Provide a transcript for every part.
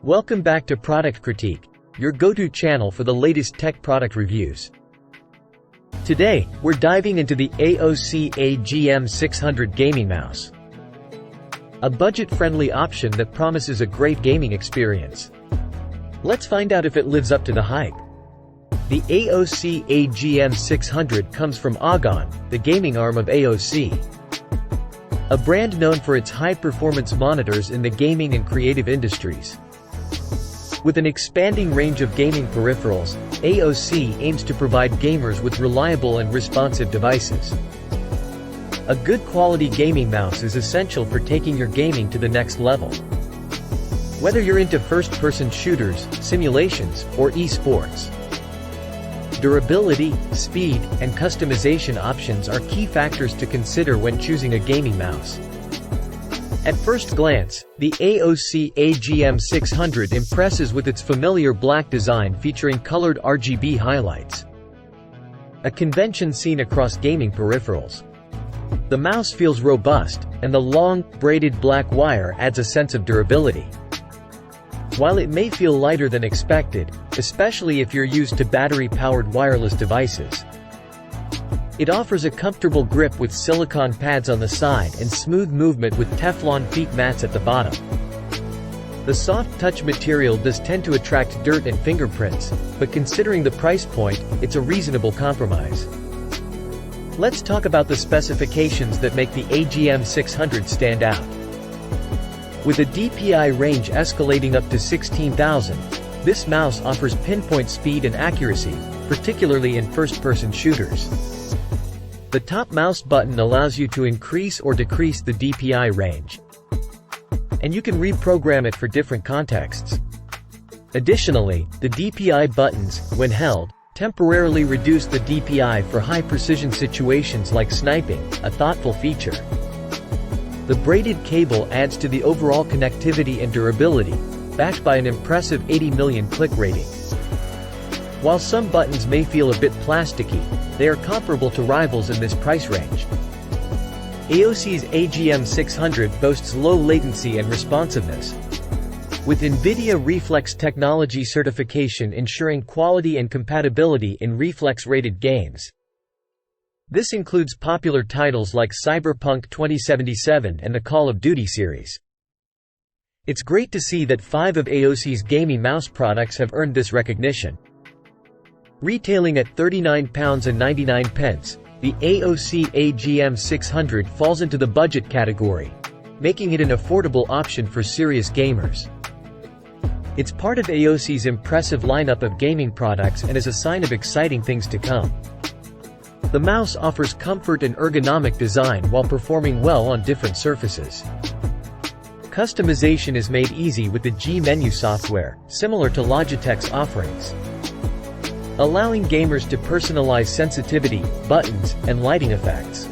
Welcome back to Product Critique, your go-to channel for the latest tech product reviews. Today, we're diving into the AOC AGM600 gaming mouse. A budget-friendly option that promises a great gaming experience. Let's find out if it lives up to the hype. The AOC AGM600 comes from Agon, the gaming arm of AOC. A brand known for its high-performance monitors in the gaming and creative industries. With an expanding range of gaming peripherals, AOC aims to provide gamers with reliable and responsive devices. A good quality gaming mouse is essential for taking your gaming to the next level. Whether you're into first-person shooters, simulations, or esports. Durability, speed, and customization options are key factors to consider when choosing a gaming mouse. At first glance, the AOC AGM600 impresses with its familiar black design featuring colored RGB highlights. A convention seen across gaming peripherals. The mouse feels robust, and the long, braided black wire adds a sense of durability. While it may feel lighter than expected, especially if you're used to battery-powered wireless devices, it offers a comfortable grip with silicone pads on the side and smooth movement with Teflon feet mats at the bottom. The soft touch material does tend to attract dirt and fingerprints, but considering the price point, it's a reasonable compromise. Let's talk about the specifications that make the AGM600 stand out. With a DPI range escalating up to 16,000, this mouse offers pinpoint speed and accuracy, particularly in first-person shooters. The top mouse button allows you to increase or decrease the DPI range, and you can reprogram it for different contexts. Additionally, the DPI buttons, when held, temporarily reduce the DPI for high-precision situations like sniping, a thoughtful feature. The braided cable adds to the overall connectivity and durability, backed by an impressive 80 million click rating. While some buttons may feel a bit plasticky, they are comparable to rivals in this price range. AOC's AGM600 boasts low latency and responsiveness, with NVIDIA Reflex technology certification ensuring quality and compatibility in Reflex-rated games. This includes popular titles like Cyberpunk 2077 and the Call of Duty series. It's great to see that 5 of AOC's gaming mouse products have earned this recognition. Retailing at £39.99, the AOC AGM600 falls into the budget category, making it an affordable option for serious gamers. It's part of AOC's impressive lineup of gaming products and is a sign of exciting things to come. The mouse offers comfort and ergonomic design while performing well on different surfaces. Customization is made easy with the G-Menu software, similar to Logitech's offerings, allowing gamers to personalize sensitivity, buttons, and lighting effects.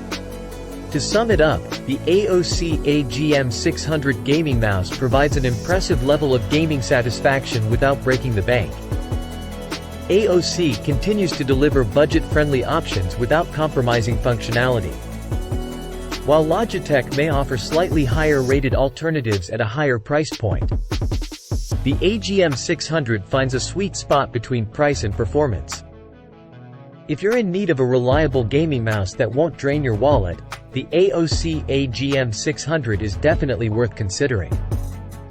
To sum it up, the AOC AGM600 gaming mouse provides an impressive level of gaming satisfaction without breaking the bank. AOC continues to deliver budget-friendly options without compromising functionality. While Logitech may offer slightly higher-rated alternatives at a higher price point, the AGM600 finds a sweet spot between price and performance. If you're in need of a reliable gaming mouse that won't drain your wallet, the AOC AGM600 is definitely worth considering.